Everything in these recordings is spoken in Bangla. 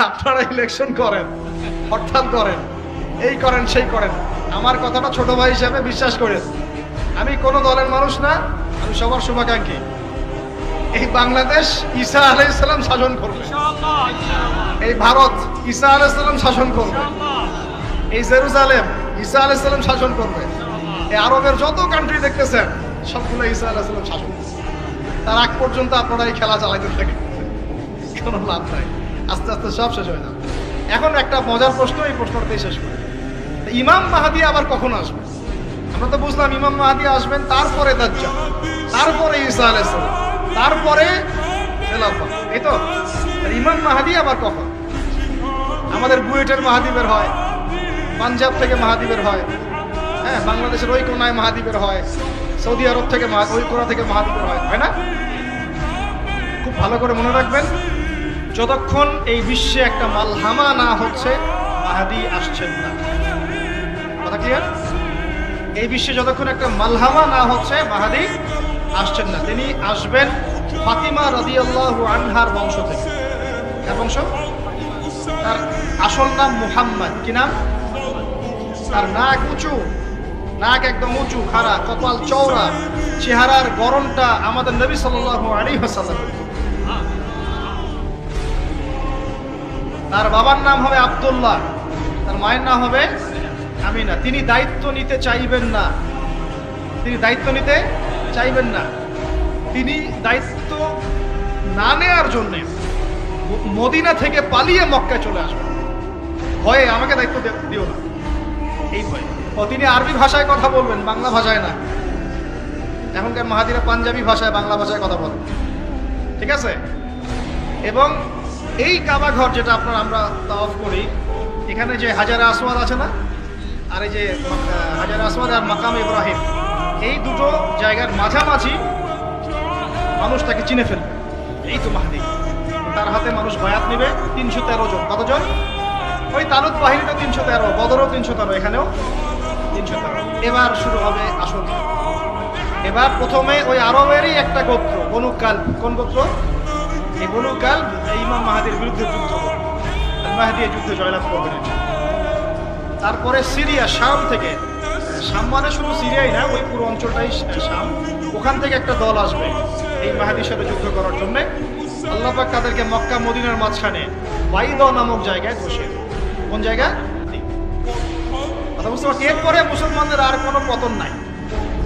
আপনারা ইলেকশন করেন, হরতাল করেন, এই করেন সেই করেন, আমার কথাটা ছোট ভাই হিসাবে বিশ্বাস করেন। আমি কোনো দলের মানুষ না, আমি সবার শুভাকাঙ্ক্ষী। এই বাংলাদেশ ঈসা আলাইহিস সালাম শাসন করবে, এই ভারত ঈসা আলাইহিস সালাম শাসন করবে, এই জেরুজালেম ঈসা আলাইহিস সালাম শাসন করবে, এই আরবের যত কান্ট্রি দেখতেছেন সবগুলো ঈসা আলাইহিস সালাম শাসন করবে। তার আগ পর্যন্ত আপনারা এই খেলা চালাইতে থাকেন, কোনো লাভ নাই, আস্তে আস্তে সব শেষ হয়ে যাবে। এখন একটা মজার প্রশ্ন, এই প্রশ্নটাই শেষ করে, ইমাম মাহদী আবার কখন আসবে? আমরা তো বুঝলাম ইমাম মাহদী আসবেন, তারপরে দাজ্জাল, তারপরে ঈসা আলাইহিস সালাম, তারপরে খেলাফত, এই তো। ইমাম মাহদী আবার কখন? আমাদের বুয়েটের মাহদী বের হয়, পাঞ্জাব থেকে মাহদী বের হয়, হ্যাঁ, বাংলাদেশের ওই কোনায় মাহদী বের হয়, সৌদি আরব থেকে ওই কোনা থেকে মাহদী বের হয় না? খুব ভালো করে মনে রাখবেন, যতক্ষণ এই বিশ্বে একটা মালহামা না হচ্ছে মাহদী আসছেন না। কথা ক্লিয়ার? এই বিশ্বে যতক্ষণ একটা মালহামা না হচ্ছে মাহদী আসছেন না। তিনি আসবেন ফাতিমা রাদিয়াল্লাহু আনহার বংশ থেকে। কার বংশ? তার আসল নাম মুহাম্মদ। কি নাম? তার নাক উঁচু, নাক একদম উঁচু, খাড়া, কপাল চওড়া, চেহারার গড়নটা আমাদের নবী সাল্লাল্লাহু আলাইহি ওয়াসাল্লাম। তার বাবার নাম হবে আব্দুল্লাহ, তার মায়ের নাম হবে আমিনা। তিনি দায়িত্ব নিতে চাইবেন না, তিনি দায়িত্ব নিতে চাইবেন না। তিনি দায়িত্ব না নেওয়ার জন্যে মদিনা থেকে পালিয়ে মক্কায় চলে আসবেন। ভয়ে আমাকে দায়িত্ব দিও না, এই ভয়ে। তিনি আরবি ভাষায় কথা বলবেন, বাংলা ভাষায় না। এখনকার মাহাদিরা পাঞ্জাবি ভাষায়, বাংলা ভাষায় কথা বলেন, ঠিক আছে? এবং এই কাবা ঘর যেটা আমরা তাওয়াফ করি, এখানে যে হাজারে আসওয়াদ আছে না, আর এই যে হাজারে আসওয়াদ আর মাকাম ইব্রাহিম, এই দুটো জায়গার মাঝামাঝি মানুষ তাকে চিনে ফেলবে, এই তো মাহদী। তার হাতে মানুষ বায়াত নেবে 313 জন। কতজন? ওই তালুত বাহিনী তো 313, বদরও 313, এখানেও 313। এবার শুরু হবে আসল। এবার প্রথমে ওই আরবেরই একটা গোত্র, বনু কালব। কোন গোত্র? এই বনু কালব ইমাম মাহদীর বিরুদ্ধে যুদ্ধ করবে, মাহদী এই যুদ্ধে জয়লাভ করবেন। তারপরে সিরিয়া, শাম থেকে, শাম মানে শুধু সিরিয়াই না, ওই পুরো অঞ্চলটাই শাম, ওখান থেকে একটা দল আসবে এই মাহদীর সাথে যুদ্ধ করার জন্য। আল্লাহ পাক তাদেরকে মক্কা মদিনার মাঝখানে বাইদা নামক জায়গায় বসে। কোন জায়গা? কথা বুঝতে পারছি? এরপরে মুসলমানদের আর কোনো পতন নাই,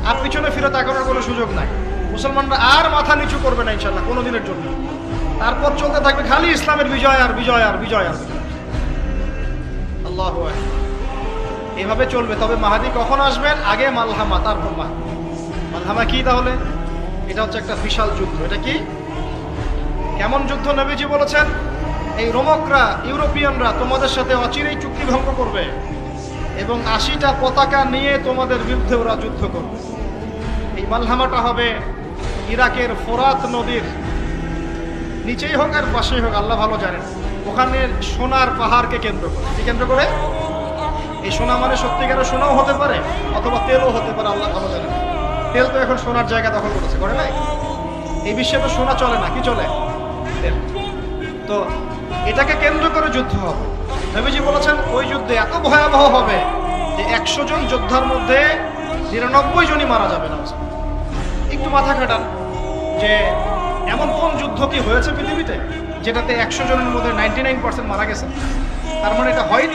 আর পিছনে ফিরে তাকানোর কোনো সুযোগ নাই। মুসলমানরা আর মাথা নিচু করবে না ইনশাল্লাহ কোনো দিনের জন্য। তারপর চলতে থাকবে খালি ইসলামের বিজয় আর বিজয় আর বিজয় আর। আল্লাহু আকবার। এভাবে চলবে। তবে মাহদী কখন আসবেন? আগে মালহামা, তারপর মাহদী। মালহামা কি তাহলে? এটা হচ্ছে একটা বিশাল যুদ্ধ। এটা কি? কেমন যুদ্ধ? নবীজি বলেছেন, এই রোমকরা, ইউরোপিয়ানরা তোমাদের সাথে অচিরেই চুক্তি ভঙ্গ করবে এবং 80টা পতাকা নিয়ে তোমাদের বিরুদ্ধে ওরা যুদ্ধ করবে। এই মালহামাটা হবে ইরাকের ফোরাত নদীর নিচেই হোক আর পাশেই হোক, আল্লাহ ভালো জানেন। ওখানে সোনার পাহাড়কে কেন্দ্র করে। কি কেন্দ্র করে? এই সোনা মানে সত্যিকারের সোনাও হতে পারে, অথবা তেলও হতে পারে, আল্লাহ ভালো জানেন। তেল তো এখন সোনার জায়গা দখল করেছে, করে নাই? এই বিশ্বে তো সোনা চলে না, কি চলে? তেল। তো এটাকে কেন্দ্র করে যুদ্ধ হবে। নবীজি বলেছেন ওই যুদ্ধে এত ভয়াবহ হবে যে 100 জন যোদ্ধার মধ্যে 99 জনই মারা যাবে না। একটু মাথা খাটান যে এমন কোন যুদ্ধ কি হয়েছে পৃথিবীতে যেটাতে 100 জনের মধ্যে 99% মারা গেছে? তার মানে এটা হয়নি।